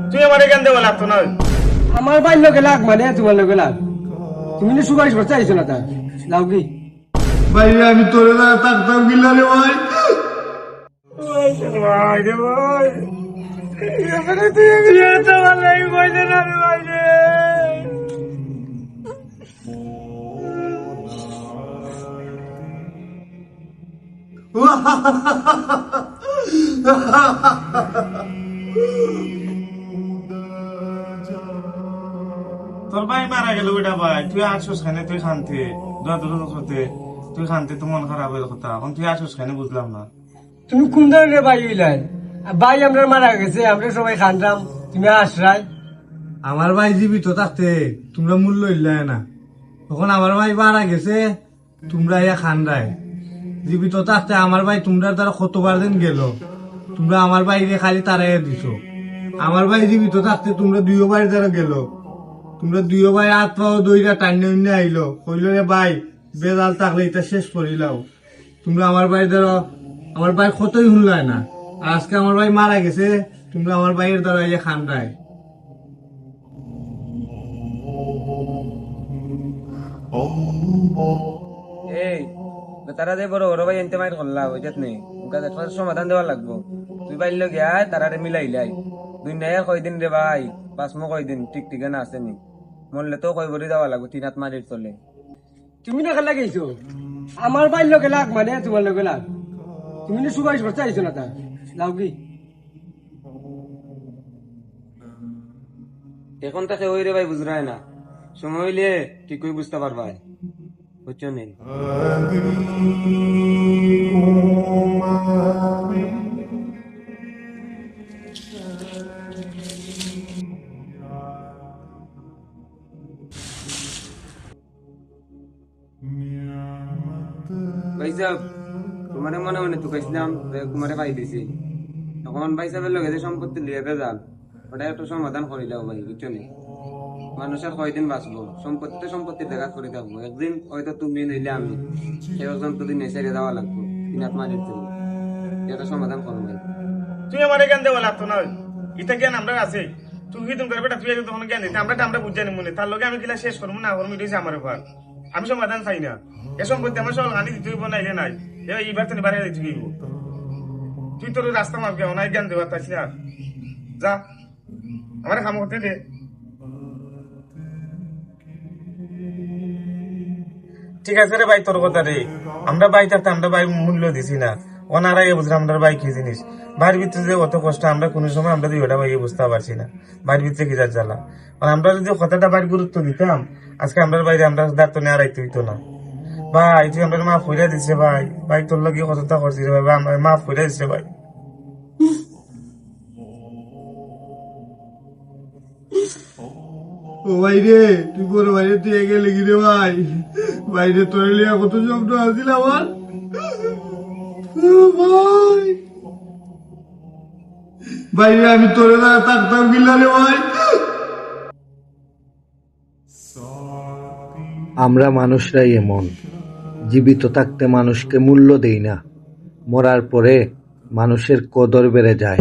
তুই আমার এখান দেওয়া লাগতো না। আমার বাইর লোকে লাগ মানে তোমার লোকে লাগ। তুমি না সুপারিশ করতে চাইছো না তার লাউ কি? ভাই আমি তোরে না থাকতাম গিলা রে ভাই। ভাই রে ভাই, এখানে তুই তো ভালোই বলছে না রে ভাই রে। তোর ভাই মারা গেল ওইটা ভাই, তুই আসোস খানে, তুই খানতে হতে তুই খানতে তো মন খারাপ হয়ে কথা, এখন তুই আসোস খানে বুঝলাম না। তুমি কোন ধরনের ভাই হইলাই? ভাই আমরা মারা গেছে, আমরা সবাই খানতাম, তুমি আশ্রায়। আমার ভাই জীবিত থাকতে তোমরা মূল্য ইল্লাই না, তখন আমার ভাই মারা গেছে তোমরা ইয়া খান্দায়। জীবিত থাকতে আমার ভাই তোমরা দ্বারা কতবার দিন গেল, তোমরা আমার ভাইকে খালি তারাই দিছো। আমার ভাই জীবিত থাকতে তোমরা দুইও ভাই দ্বারা গেল, তোমরা দুইও ভাই হাত পাও দইরা টাইনে আইলো, কইল রে ভাই বেজাল থাকলে এটা শেষ করিলাও। তোমরা আমার ভাই দ্বারা আমার ভাই কতই শুনলাই না, আর আজকে আমার ভাই মারা গেছে তোমরা আমার ভাইয়ের দ্বারা ইয়ে খান্দায়। এই তারা যে বড় বড় ভাই এনতে মাইর করলা ওইটাত নেই, ওকে একটা সমাধান দেওয়া লাগবো। তুই পাইল গিয়া তারারে মিলাইলাই দুনিয়া কয়দিন রে ভাই, পাঁচমো কয়দিন ঠিক ঠিকানা আসেনি, মরলে তো কয় ভরি দেওয়া লাগবো, 3 হাত মারির চলে। তুমি না খেলা গেছো, আমার বাইর লোকে লাগ মানে তোমার লোকে লাগ। তুমি না সুপারিশ করতে চাইছো না তার লাউ কি? এখন তাকে ওই রে ভাই বুঝরায় না, সময় হইলে ঠিকই বুঝতে পারবা, বুঝছো নেই? ভাই সাহেব তোমারে মনে মনে তুকাইছিলাম, তোমারে পাই দিছি, এখন ভাই সাহেবের লগে যে সম্পত্তি লিয়ে যান ওটা একটু সমাধান করিলাও ভাই, বুঝছো নি? মানুষের কয়দিন বাঁচবো, সম্পত্তি সম্পত্তির দেখা করে থাকবো, একদিন হয়তো তুমি নইলে আমি, সে একজন তো দিন এসে দেওয়া লাগবো, 3 হাত মারির জন্য। এটা সমাধান করো ভাই। তুই আমার এখান দেওয়া লাগতো না, ইটা জ্ঞান আমরা আছে। তুই কি তুমি বেটা, তুই তখন জ্ঞান দিতে আমরা বুঝানি মনে, তার লগে আমি কিলা শেষ করবো না করবো, এটা আমার ব্যাপার। আমি সমাধান চাই না, এ সম্পত্তি আমার সব আনি দিতে হইব, নাইলে নাই। এইবার তো বাড়ি দিতে হইব। তুই তোর রাস্তা মাপকে অনাই জ্ঞান দেওয়ার চাইছি না, যা আমার কাম করতে দে। ঠিক আছে রে ভাই, তোর কথা রে, আমরা ভাই থাকতে আমরা ভাই মূল্য দিছি না, ওনারাই বুঝলাম আমরা ভাই কি জিনিস। বাড়ির ভিতরে যে অত কষ্ট আমরা কোনো সময় আমরা দুইটা ভাই বুঝতে পারছি না, বাড়ির ভিতরে কি যার জ্বালা। আমরা যদি কথাটা বাড়ি গুরুত্ব দিতাম, আজকে আমরা বাইরে আমরা দায়িত্ব নেওয়া রাখতে হইতো না। ভাই তুই আমরা মাফ করে দিচ্ছে ভাই, ভাই তোর লোক কথা করছি রে ভাই, আমরা মাফ করে দিচ্ছে ভাই। ও ভাই রে, তুই বড় ভাই রে, তুই এগে লেগে রে ভাই। বাইরে তোরে লিয়া কত স্বপ্ন আসছিল আমার। ও ভাই বাইরে আমি তোরে না থাকতাম গিলা রে ভাই। আমরা মানুষরাই এমন, জীবিত থাকতে মানুষকে মূল্য দেই না, মরার পরে মানুষের কদর বেড়ে যায়।